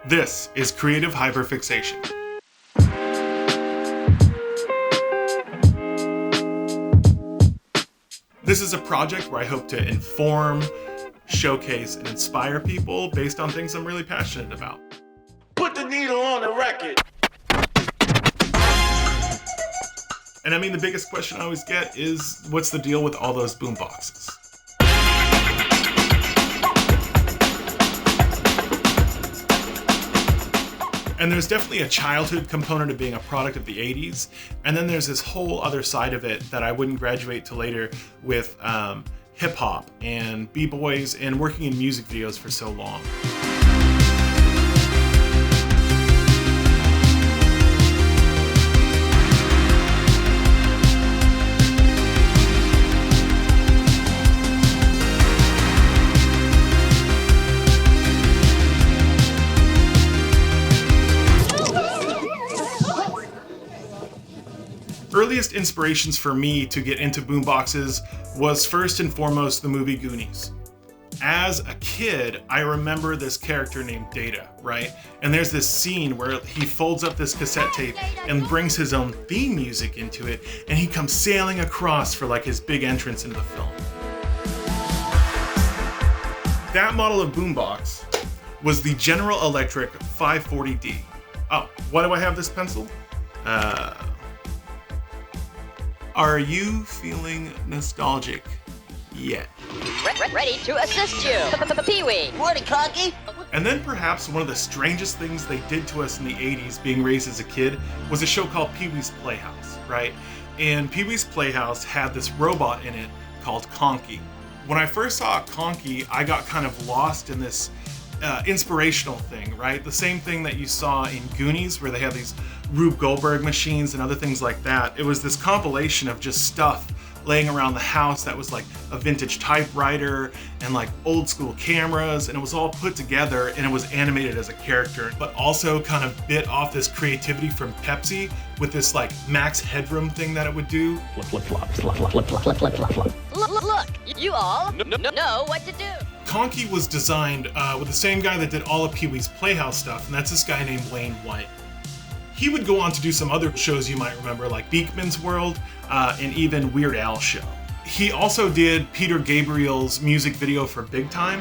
This is Creative Hyperfixation. This is a project where I hope to inform, showcase, and inspire people based on things I'm really passionate about. Put the needle on the record. And I mean, the biggest question I always get is, what's the deal with all those boomboxes? And there's definitely a childhood component of being a product of the 80s. And then there's this whole other side of it that I wouldn't graduate to later with hip hop and b-boys and working in music videos for so long. Earliest inspirations for me to get into boomboxes was first and foremost the movie Goonies. As a kid, I remember this character named Data, right? And there's this scene where he folds up this cassette tape and brings his own theme music into it, and he comes sailing across for like his big entrance into the film. That model of boombox was the General Electric 540D. Oh, why do I have this pencil? Are you feeling nostalgic yet? Ready to assist you, Pee-wee. Morty Conky. And then perhaps one of the strangest things they did to us in the 80s, being raised as a kid, was a show called Pee-wee's Playhouse, right? And Pee-wee's Playhouse had this robot in it called Conky. When I first saw Conky, I got kind of lost in this inspirational thing, right? The same thing that you saw in Goonies, where they have these Rube Goldberg machines and other things like that. It was this compilation of just stuff laying around the house that was like a vintage typewriter and like old school cameras, and it was all put together and it was animated as a character, but also kind of bit off this creativity from Pepsi with this like max headroom thing that it would do. Look, you all know what to do. Conky was designed with the same guy that did all of Pee-wee's Playhouse stuff, and that's this guy named Wayne White. He would go on to do some other shows you might remember, like Beakman's World and even Weird Al Show. He also did Peter Gabriel's music video for Big Time.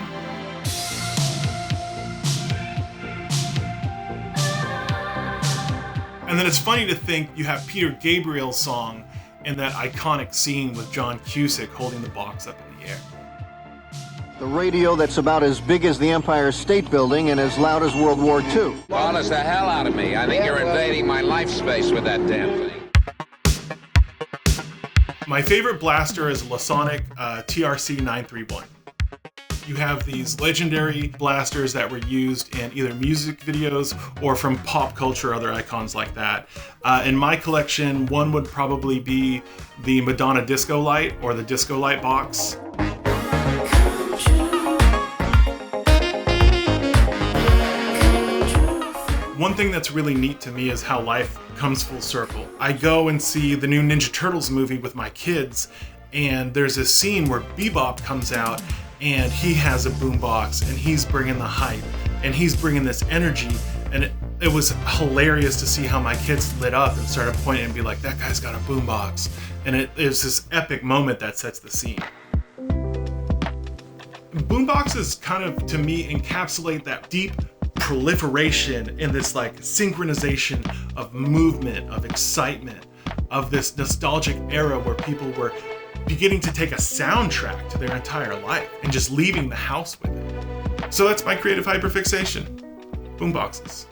And then it's funny to think you have Peter Gabriel's song in that iconic scene with John Cusack holding the box up in the air. The radio that's about as big as the Empire State Building and as loud as World War II. Bothers the hell out of me. I think you're invading my life space with that damn thing. My favorite blaster is Lasonic TRC-931. You have these legendary blasters that were used in either music videos or from pop culture, other icons like that. In my collection, one would probably be the Madonna Disco Lite or the Disco Lite box. One thing that's really neat to me is how life comes full circle. I go and see the new Ninja Turtles movie with my kids, and there's this scene where Bebop comes out and he has a boombox and he's bringing the hype and he's bringing this energy, and it was hilarious to see how my kids lit up and started pointing and be like, that guy's got a boombox. And it was this epic moment that sets the scene. Boomboxes kind of, to me, encapsulate that deep proliferation in this like synchronization of movement, of excitement, of this nostalgic era where people were beginning to take a soundtrack to their entire life and just leaving the house with it. So that's my creative hyperfixation. Boomboxes.